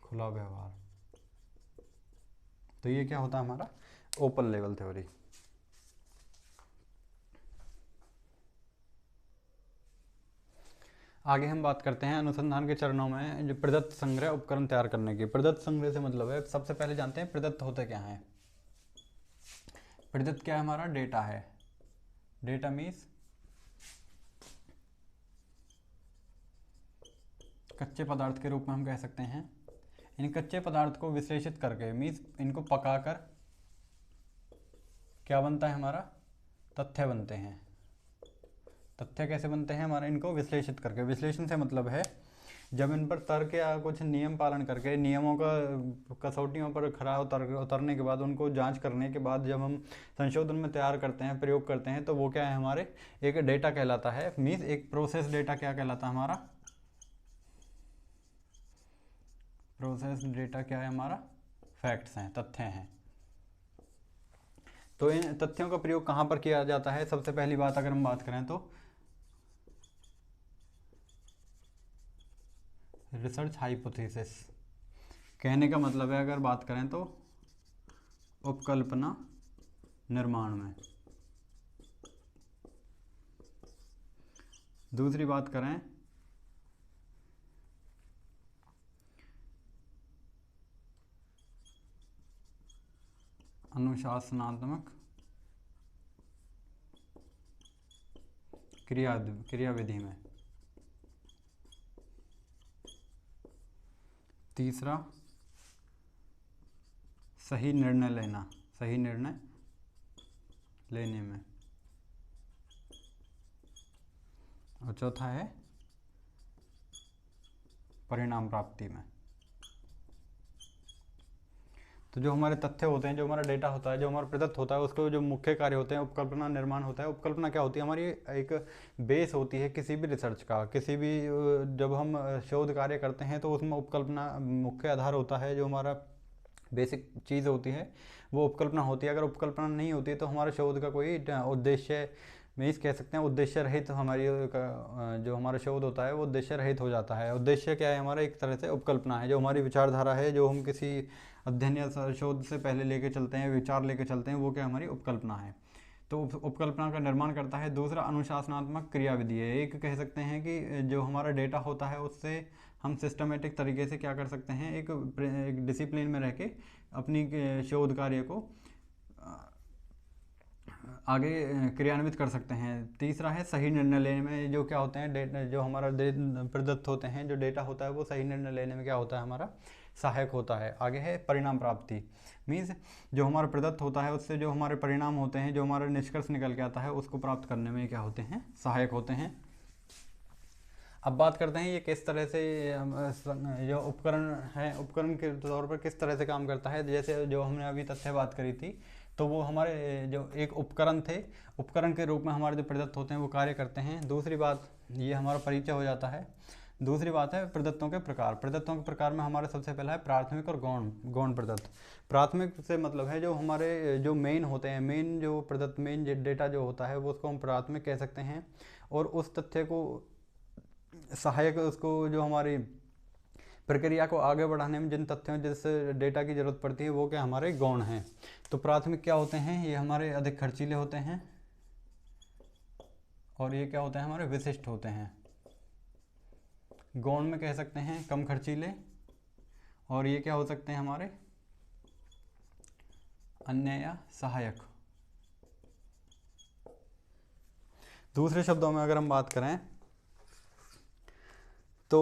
व्यवहार। तो ये क्या होता है, हमारा ओपन लेवल थ्योरी। आगे हम बात करते हैं अनुसंधान के चरणों में जो प्रदत्त संग्रह उपकरण तैयार करने की। प्रदत्त संग्रह से मतलब है, सबसे पहले जानते हैं प्रदत्त होते क्या हैं। प्रदत्त क्या है, हमारा डेटा है। डेटा मीन्स कच्चे पदार्थ के रूप में हम कह सकते हैं। इन कच्चे पदार्थ को विश्लेषित करके, मीन्स इनको पकाकर क्या बनता है, हमारा तथ्य बनते हैं। तथ्य कैसे बनते हैं हमारे, इनको विश्लेषित करके। विश्लेषण से मतलब है जब इन पर तर्क या कुछ नियम पालन करके, नियमों का कसौटियों पर खरा उतरने के बाद, उनको जांच करने के बाद जब हम संशोधन में तैयार करते हैं, प्रयोग करते हैं, तो वो क्या है, हमारे एक डेटा कहलाता है। मीन्स एक प्रोसेस डेटा क्या कहलाता है, हमारा प्रोसेस डेटा क्या है, हमारा फैक्ट्स हैं, तथ्य हैं। तो इन तथ्यों का प्रयोग कहाँ पर किया जाता है, सबसे पहली बात अगर हम बात करें तो रिसर्च हाइपोथेसिस। कहने का मतलब है, अगर बात करें तो उपकल्पना निर्माण में। दूसरी बात करें अनुशासनात्मक क्रियाविधि में। तीसरा सही निर्णय लेने में। और चौथा है परिणाम प्राप्ति में। तो जो हमारे तथ्य होते हैं, जो हमारा डेटा होता है, जो हमारा प्रदत्त होता है, उसको जो मुख्य कार्य होते हैं उपकल्पना निर्माण होता है। उपकल्पना क्या होती है? हमारी एक बेस होती है किसी भी रिसर्च का। किसी भी जब हम शोध कार्य करते हैं तो उसमें उपकल्पना मुख्य आधार होता है। जो हमारा बेसिक चीज़ होती है वो उपकल्पना होती है। अगर उपकल्पना नहीं होती तो हमारे शोध का कोई उद्देश्य मीन्स कह सकते हैं उद्देश्य रहित हमारी जो हमारा शोध होता है वो उद्देश्य रहित हो जाता है। उद्देश्य क्या है हमारा? एक तरह से उपकल्पना है, जो हमारी विचारधारा है, जो हम किसी अध्ययन या शोध से पहले लेके चलते हैं, विचार लेके चलते हैं, वो क्या हमारी उपकल्पना है। तो उपकल्पना का निर्माण करता है। दूसरा अनुशासनात्मक क्रियाविधि है। एक कह सकते हैं कि जो हमारा डेटा होता है उससे हम सिस्टमेटिक तरीके से क्या कर सकते हैं, एक डिसिप्लिन में रह के अपनी शोध कार्य को आगे क्रियान्वित कर सकते हैं। तीसरा है सही निर्णय लेने में। जो क्या होते हैं जो हमारा प्रदत्त होते हैं, जो डेटा होता है वो सही निर्णय लेने में क्या होता है हमारा सहायक होता है। आगे है परिणाम प्राप्ति। मीन्स जो हमारा प्रदत्त होता है उससे जो हमारे परिणाम होते हैं, जो हमारा निष्कर्ष निकल के आता है, उसको प्राप्त करने में क्या होते हैं? सहायक होते हैं। अब बात करते हैं ये किस तरह से जो उपकरण है, उपकरण के तौर पर किस तरह से काम करता है। जैसे जो हमने अभी तथ्य बात करी थी, तो वो हमारे जो एक उपकरण थे, उपकरण के रूप में हमारे जो प्रदत्त होते हैं वो कार्य करते हैं। दूसरी बात, ये हमारा परिचय हो जाता है। दूसरी बात है प्रदत्तों के प्रकार। प्रदत्तों के प्रकार में हमारा सबसे पहला है प्राथमिक और गौण प्रदत्त। प्राथमिक से मतलब है जो हमारे जो मेन होते हैं, मेन जो प्रदत्त, मेन डेटा जो होता है वो उसको हम प्राथमिक कह सकते हैं। और उस तथ्य को सहायक, उसको जो हमारी प्रक्रिया को आगे बढ़ाने में जिन तथ्यों जिस डेटा की ज़रूरत पड़ती है वो क्या हमारे गौण हैं। तो प्राथमिक क्या होते हैं? ये हमारे अधिक खर्चीले होते हैं। और ये क्या होते हैं? हमारे विशिष्ट होते हैं। गौण में कह सकते हैं कम खर्चीले। और ये क्या हो सकते हैं हमारे? अन्य या सहायक। दूसरे शब्दों में अगर हम बात करें तो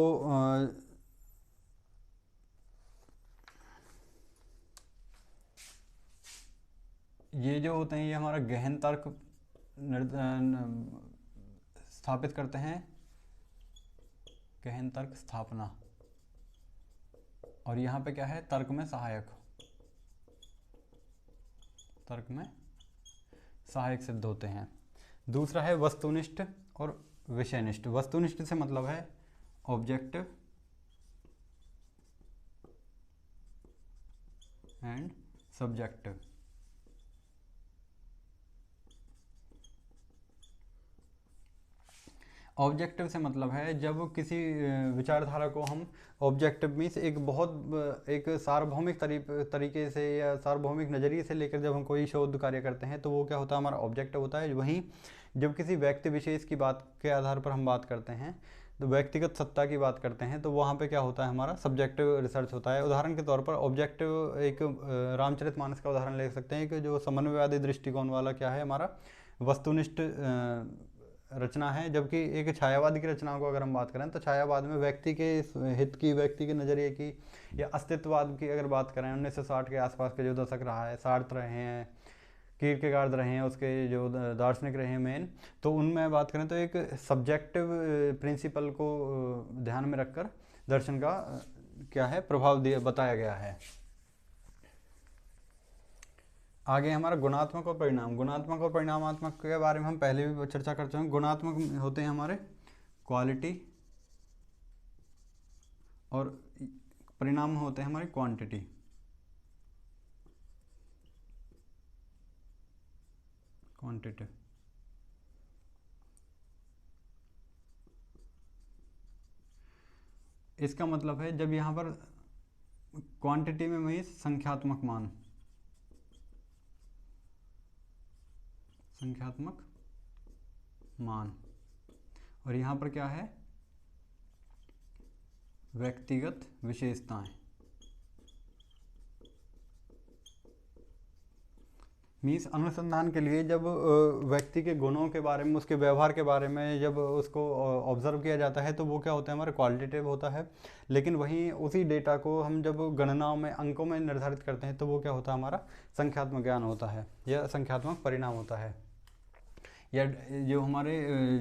ये जो होते हैं ये हमारा गहन तर्क स्थापित करते हैं, गहन तर्क स्थापना। और यहाँ पे क्या है? तर्क में सहायक, तर्क में सहायक सिद्ध होते हैं। दूसरा है वस्तुनिष्ठ और विषयनिष्ठ। वस्तुनिष्ठ से मतलब है ऑब्जेक्टिव एंड सब्जेक्टिव। ऑब्जेक्टिव से मतलब है जब किसी विचारधारा को हम ऑब्जेक्टिव मीन्स एक सार्वभौमिक तरीके से या सार्वभौमिक नज़रिए से लेकर जब हम कोई शोध कार्य करते हैं तो वो क्या होता है? हमारा ऑब्जेक्टिव होता है। वहीं जब किसी व्यक्ति विशेष की बात के आधार पर हम बात करते हैं, तो व्यक्तिगत सत्ता की बात करते हैं, तो वहाँ पे क्या होता है? हमारा सब्जेक्टिव रिसर्च होता है। उदाहरण के तौर पर ऑब्जेक्टिव एक रामचरितमानस का उदाहरण ले सकते हैं कि जो समन्वयवादी दृष्टिकोण वाला क्या है हमारा वस्तुनिष्ठ रचना है। जबकि एक छायावाद की रचनाओं को अगर हम बात करें तो छायावाद में व्यक्ति के हित की, व्यक्ति के नज़रिए की या अस्तित्ववाद की अगर बात करें, 1960 के आसपास के जो दशक रहा है, सार्त्र रहे हैं, कीरकेगार्ड रहे हैं, उसके जो दार्शनिक रहे हैं मेन, तो उनमें बात करें तो एक सब्जेक्टिव प्रिंसिपल को ध्यान में रखकर दर्शन का क्या है प्रभाव बताया गया है। आगे हमारा गुणात्मक और परिणाम। गुणात्मक और परिणामात्मक के बारे में हम पहले भी चर्चा कर चुके हैं। गुणात्मक होते हैं हमारे क्वालिटी और परिणाम होते हैं हमारे क्वांटिटी। क्वांटिटी इसका मतलब है जब यहाँ पर क्वांटिटी में वही संख्यात्मक मान, संख्यात्मक मान। और यहाँ पर क्या है, व्यक्तिगत विशेषताएं। मीन्स अनुसंधान के लिए जब व्यक्ति के गुणों के बारे में, उसके व्यवहार के बारे में जब उसको ऑब्जर्व किया जाता है तो वो क्या होता है, हमारा क्वालिटेटिव होता है। लेकिन वहीं उसी डेटा को हम जब गणनाओं में, अंकों में निर्धारित करते हैं तो वो क्या होता है, हमारा संख्यात्मक ज्ञान होता है या संख्यात्मक परिणाम होता है। या जो हमारे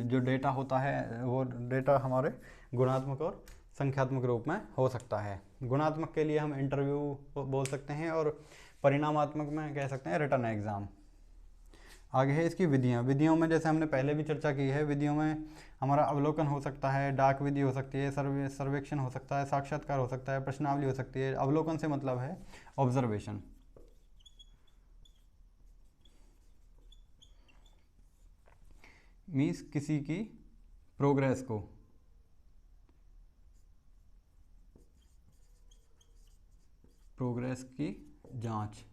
जो डेटा होता है वो डेटा हमारे गुणात्मक और संख्यात्मक रूप में हो सकता है। गुणात्मक के लिए हम इंटरव्यू बोल सकते हैं और परिणामात्मक में कह सकते हैं रिटर्न एग्ज़ाम। आगे है इसकी विधियाँ। विधियों में जैसे हमने पहले भी चर्चा की है, विधियों में हमारा अवलोकन हो सकता है, डाक विधि हो सकती है, सर्वेक्षण हो सकता है, साक्षात्कार हो सकता है, प्रश्नावली हो सकती है। अवलोकन से मतलब है ऑब्जर्वेशन। मीन्स किसी की प्रोग्रेस को, प्रोग्रेस की जांच।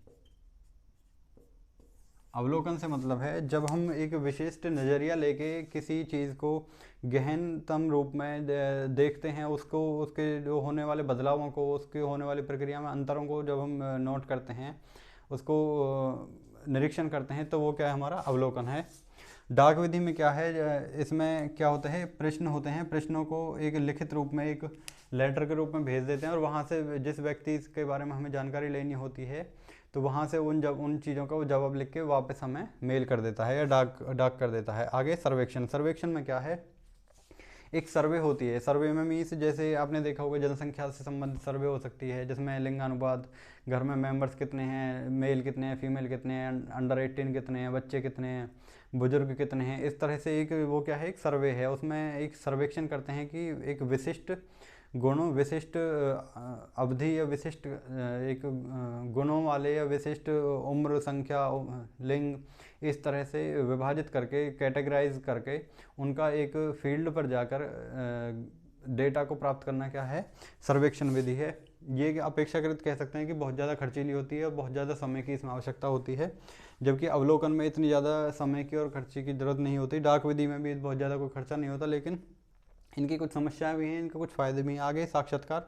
अवलोकन से मतलब है जब हम एक विशिष्ट नज़रिया लेके किसी चीज़ को गहनतम रूप में देखते हैं, उसको, उसके जो होने वाले बदलावों को, उसके होने वाली प्रक्रिया में अंतरों को जब हम नोट करते हैं, उसको निरीक्षण करते हैं, तो वो क्या है, हमारा अवलोकन है। डाक विधि में क्या है, इसमें क्या होता है, प्रश्न होते हैं, प्रश्नों को एक लिखित रूप में, एक लेटर के रूप में भेज देते हैं और वहाँ से जिस व्यक्ति के बारे में हमें जानकारी लेनी होती है तो वहाँ से उन चीज़ों का वो जवाब लिख के वापस हमें मेल कर देता है या डाक कर देता है। आगे सर्वेक्षण। सर्वेक्षण में क्या है, एक सर्वे होती है। सर्वे में मीन्स जैसे आपने देखा होगा जनसंख्या से संबंधित सर्वे हो सकती है, जिसमें लिंगानुपात, घर में मेंबर्स कितने हैं, मेल कितने हैं, फीमेल कितने हैं, अंडर 18 कितने हैं, बच्चे कितने हैं, बुजुर्ग कितने हैं। इस तरह से एक वो क्या है, एक सर्वे है। उसमें एक सर्वेक्षण करते हैं कि एक विशिष्ट गुणों, विशिष्ट अवधि या विशिष्ट एक गुणों वाले या विशिष्ट उम्र, संख्या, लिंग, इस तरह से विभाजित करके, कैटेगराइज करके उनका एक फील्ड पर जाकर डेटा को प्राप्त करना क्या है, सर्वेक्षण विधि है। ये अपेक्षाकृत कह सकते हैं कि बहुत ज़्यादा खर्चीली होती है और बहुत ज़्यादा समय की इसमें आवश्यकता होती है, जबकि अवलोकन में इतनी ज़्यादा समय की और खर्चे की ज़रूरत नहीं होती। डाक विधि में भी बहुत ज़्यादा कोई खर्चा नहीं होता, लेकिन इनकी कुछ समस्याएं भी हैं, इनके कुछ फ़ायदे भी हैं। आगे साक्षात्कार।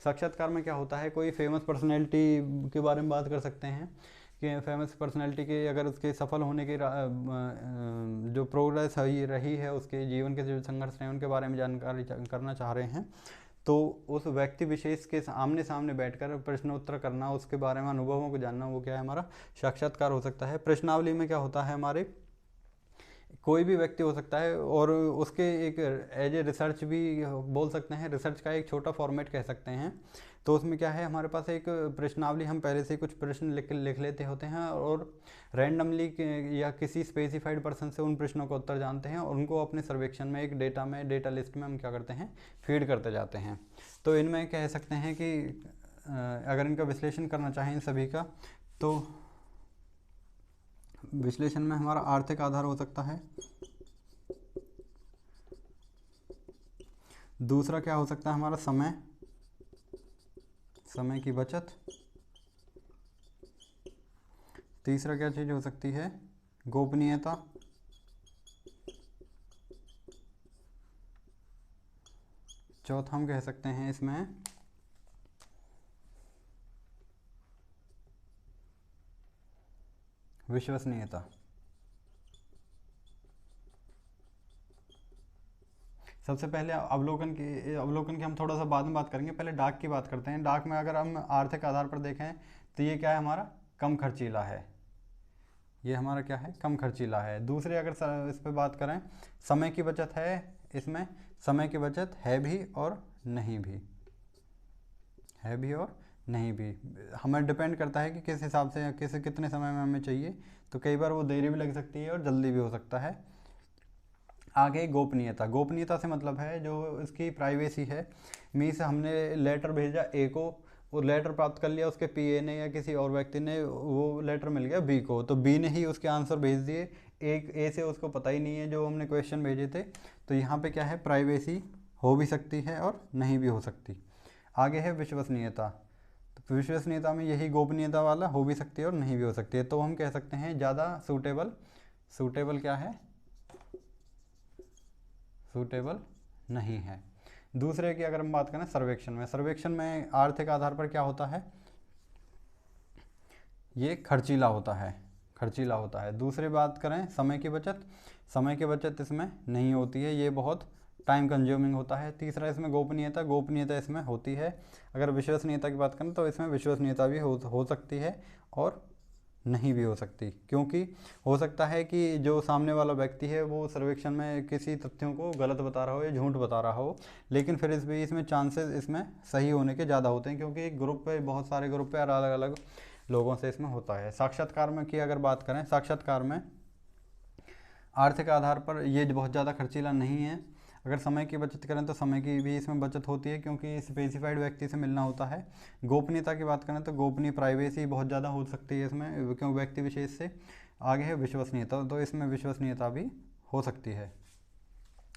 साक्षात्कार में क्या होता है, कोई फेमस पर्सनैलिटी के बारे में बात कर सकते हैं कि फेमस पर्सनैलिटी के अगर उसके सफल होने की जो प्रोग्रेस रही है, उसके जीवन के जो संघर्ष हैं उनके बारे में जानकारी करना चाह रहे हैं, तो उस व्यक्ति विशेष के आमने सामने बैठकर प्रश्नोत्तर करना, उसके बारे में अनुभवों को जानना, वो क्या है, हमारा साक्षात्कार हो सकता है। प्रश्नावली में क्या होता है, हमारे कोई भी व्यक्ति हो सकता है और उसके एक एज ए रिसर्च भी बोल सकते हैं, रिसर्च का एक छोटा फॉर्मेट कह सकते हैं। तो उसमें क्या है, हमारे पास एक प्रश्नावली, हम पहले से कुछ प्रश्न लिख लेते होते हैं और रैंडमली या किसी स्पेसिफाइड पर्सन से उन प्रश्नों का उत्तर जानते हैं और उनको अपने सर्वेक्षण में एक डेटा लिस्ट में हम क्या करते हैं, फीड करते जाते हैं। तो इनमें कह सकते हैं कि अगर इनका विश्लेषण करना चाहें इन सभी का, तो विश्लेषण में हमारा आर्थिक आधार हो सकता है। दूसरा क्या हो सकता है, हमारा समय की बचत। तीसरा क्या चीज़ हो सकती है, गोपनीयता। चौथा हम कह सकते हैं इसमें विश्वसनीयता। सबसे पहले अवलोकन की हम थोड़ा सा बाद में बात करेंगे, पहले डाक की बात करते हैं। डाक में अगर हम आर्थिक आधार पर देखें तो ये क्या है, हमारा कम खर्चीला है। ये हमारा क्या है, कम खर्चीला है। दूसरे अगर इस पर बात करें, समय की बचत है, इसमें समय की बचत है भी और नहीं भी, है भी और नहीं भी। हमें डिपेंड करता है कि किस हिसाब से, कितने समय में हमें चाहिए। तो कई बार वो देरी भी लग सकती है और जल्दी भी हो सकता है। आगे गोपनीयता। गोपनीयता से मतलब है जो इसकी प्राइवेसी है। मीन्स हमने लेटर भेजा ए को, वो लेटर प्राप्त कर लिया उसके पीए ने या किसी और व्यक्ति ने, वो लेटर मिल गया बी को, तो बी ने ही उसके आंसर भेज दिए, ए से उसको पता ही नहीं है जो हमने क्वेश्चन भेजे थे। तो यहाँ पे क्या है, प्राइवेसी हो भी सकती है और नहीं भी हो सकती। आगे है विश्वसनीयता। तो विश्वसनीयता में यही गोपनीयता वाला हो भी सकती है और नहीं भी हो सकती है। तो हम कह सकते हैं ज़्यादा सूटेबल सूटेबल क्या है, सूटेबल नहीं है। दूसरे की अगर हम बात करें सर्वेक्षण में, सर्वेक्षण में आर्थिक आधार पर क्या होता है, ये खर्चीला होता है, खर्चीला होता है। दूसरी बात करें समय की बचत, समय की बचत इसमें नहीं होती है, ये बहुत टाइम कंज्यूमिंग होता है। तीसरा इसमें गोपनीयता, गोपनीयता इसमें होती है। अगर विश्वसनीयता की बात करें तो इसमें विश्वसनीयता भी हो सकती है और नहीं भी हो सकती, क्योंकि हो सकता है कि जो सामने वाला व्यक्ति है वो सर्वेक्षण में किसी तथ्यों को गलत बता रहा हो या झूठ बता रहा हो, लेकिन फिर इसमें चांसेस इसमें सही होने के ज़्यादा होते हैं, क्योंकि एक ग्रुप पे, बहुत सारे ग्रुप पे अलग अलग लोगों से इसमें होता है। साक्षात्कार में की अगर बात करें, साक्षात्कार में आर्थिक आधार पर ये बहुत ज़्यादा खर्चीला नहीं है। अगर समय की बचत करें तो समय की भी इसमें बचत होती है, क्योंकि स्पेसिफाइड व्यक्ति से मिलना होता है। गोपनीयता की बात करें तो गोपनीय प्राइवेसी बहुत ज़्यादा हो सकती है इसमें, क्योंकि व्यक्ति विशेष से आगे है विश्वसनीयता, तो इसमें विश्वसनीयता भी हो सकती है।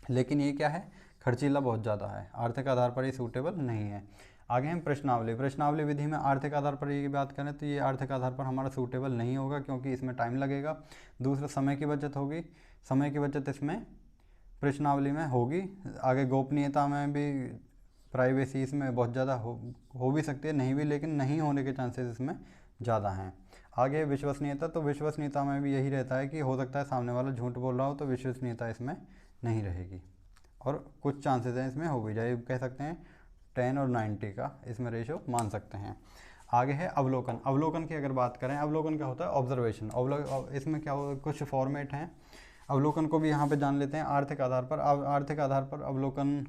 लेकिन ये क्या है, खर्चीला बहुत ज़्यादा है, आर्थिक आधार पर ये सूटेबल नहीं है। आगे हम प्रश्नावली, प्रश्नावली विधि में आर्थिक आधार पर ये बात करें तो ये आर्थिक आधार पर हमारा सूटेबल नहीं होगा, क्योंकि इसमें टाइम लगेगा। दूसरा समय की बचत होगी, समय की बचत इसमें प्रश्नावली में होगी। आगे गोपनीयता में भी, प्राइवेसी इसमें बहुत ज़्यादा हो भी सकती है, नहीं भी, लेकिन नहीं होने के चांसेस इसमें ज़्यादा हैं। आगे विश्वसनीयता, तो विश्वसनीयता में भी यही रहता है कि हो सकता है सामने वाला झूठ बोल रहा हो, तो विश्वसनीयता इसमें नहीं रहेगी, और कुछ चांसेस हैं इसमें हो भी जाए, कह सकते हैं 10 और 90 का इसमें रेशो मान सकते हैं। आगे है अवलोकन, अवलोकन की अगर बात करें, अवलोकन क्या होता है, ऑब्जर्वेशन। इसमें क्या हो, कुछ फॉर्मेट हैं, अवलोकन को भी यहाँ पे जान लेते हैं। आर्थिक आधार पर, आर्थिक आधार पर अवलोकन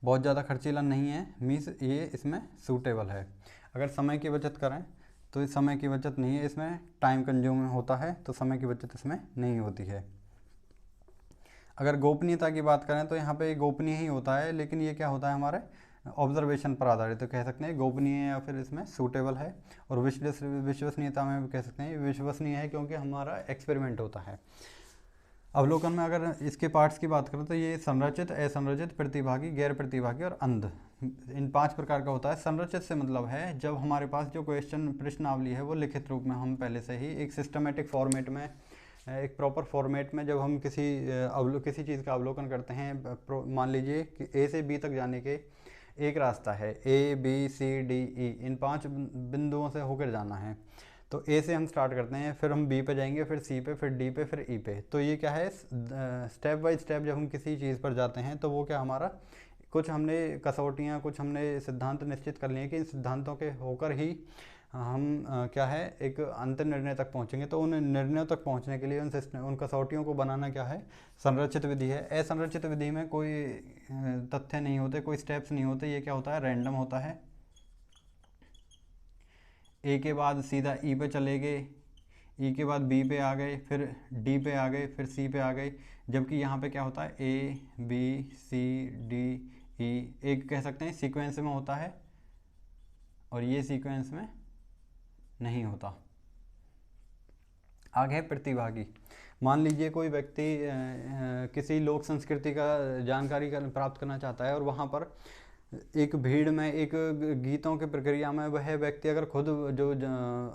बहुत ज़्यादा खर्चीला नहीं है, मीन्स ये इसमें सूटेबल है। अगर समय की बचत करें तो इस समय की बचत नहीं है, इसमें टाइम कंज्यूमिंग होता है, तो समय की बचत इसमें नहीं होती है। अगर गोपनीयता की बात करें तो यहाँ पे गोपनीय ही होता है, लेकिन ये क्या होता है, हमारे ऑब्जर्वेशन पर आधारित, तो कह सकते हैं गोपनीय या फिर इसमें सूटेबल है। और विश्वसनीयता में भी कह सकते हैं विश्वसनीय है, क्योंकि हमारा एक्सपेरिमेंट होता है। अवलोकन में अगर इसके पार्ट्स की बात करें तो ये संरचित, असंरचित, प्रतिभागी, गैर प्रतिभागी और अंध, इन 5 प्रकार का होता है। संरचित से मतलब है जब हमारे पास जो क्वेश्चन, प्रश्नावली है वो लिखित रूप में हम पहले से ही एक सिस्टमेटिक फॉर्मेट में, एक प्रॉपर फॉर्मेट में जब हम किसी चीज़ का अवलोकन करते हैं, मान लीजिए कि ए से बी तक जाने के एक रास्ता है, A B C D E, इन 5 बिंदुओं से होकर जाना है। तो ए से हम स्टार्ट करते हैं, फिर हम बी पे जाएंगे, फिर सी पे, फिर डी पे, फिर ई पे। तो ये क्या है, स्टेप बाय स्टेप जब हम किसी चीज़ पर जाते हैं तो वो क्या, हमारा कुछ हमने कसौटियाँ, कुछ हमने सिद्धांत निश्चित कर लिए कि इन सिद्धांतों के होकर ही हम क्या है, एक अंतिम निर्णय तक पहुंचेंगे। तो उन निर्णयों तक पहुंचने के लिए उन कसौटियों को बनाना क्या है, संरचित विधि है। असंरचित विधि में कोई तथ्य नहीं होते, कोई स्टेप्स नहीं होते, ये क्या होता है, रैंडम होता है। ए के बाद सीधा ई पे चले गए, ई के बाद बी पे आ गए, फिर डी पे आ गए, फिर सी पे आ गए। जबकि यहाँ पे क्या होता है, A B C D E, एक कह सकते हैं सीक्वेंस में होता है, और ये सीक्वेंस में नहीं होता। आगे है प्रतिभागी। मान लीजिए कोई व्यक्ति किसी लोक संस्कृति का जानकारी प्राप्त करना चाहता है, और वहाँ पर एक भीड़ में, एक गीतों की प्रक्रिया में वह व्यक्ति अगर खुद जो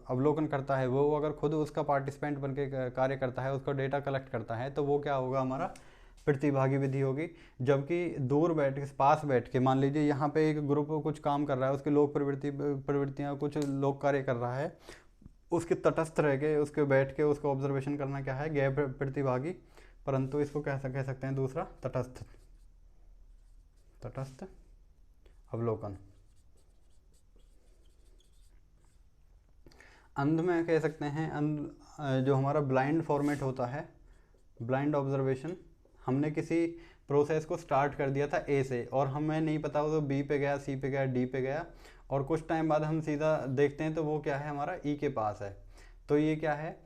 अवलोकन करता है, वो अगर खुद उसका पार्टिसिपेंट बन के कार्य करता है, उसका डेटा कलेक्ट करता है, तो वो क्या होगा, हमारा प्रतिभागी विधि होगी। जबकि दूर बैठ के, पास बैठ के, मान लीजिए यहाँ पे एक ग्रुप कुछ काम कर रहा है, उसके लोक प्रवृत्तियाँ, कुछ लोक कार्य कर रहा है, उसके तटस्थ रह के, उसके बैठ के उसको ऑब्जर्वेशन करना क्या है, गैर प्रतिभागी, परंतु इसको कह सकते हैं दूसरा तटस्थ अवलोकन। अंध में कह सकते हैं, अंध जो हमारा ब्लाइंड फॉर्मेट होता है, ब्लाइंड ऑब्जर्वेशन। हमने किसी प्रोसेस को स्टार्ट कर दिया था ए से, और हमें नहीं पता वो तो बी पे गया, सी पे गया, डी पे गया, और कुछ टाइम बाद हम सीधा देखते हैं तो वो क्या है, हमारा ई के पास है। तो ये क्या है,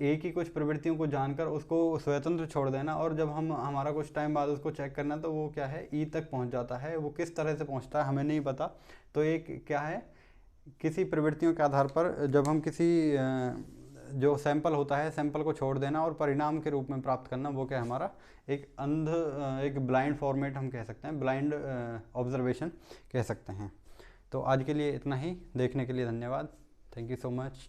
ए की कुछ प्रवृत्तियों को जानकर उसको स्वतंत्र छोड़ देना, और जब हमारा कुछ टाइम बाद उसको चेक करना, तो वो क्या है, ई तक पहुंच जाता है। वो किस तरह से पहुंचता है हमें नहीं पता। तो एक क्या है, किसी प्रवृत्तियों के आधार पर जब हम किसी जो सैंपल होता है, सैंपल को छोड़ देना और परिणाम के रूप में प्राप्त करना, वो क्या है, हमारा एक एक ब्लाइंड फॉर्मेट हम कह सकते हैं, ब्लाइंड ऑब्जर्वेशन कह सकते हैं। तो आज के लिए इतना ही, देखने के लिए धन्यवाद, थैंक यू सो मच।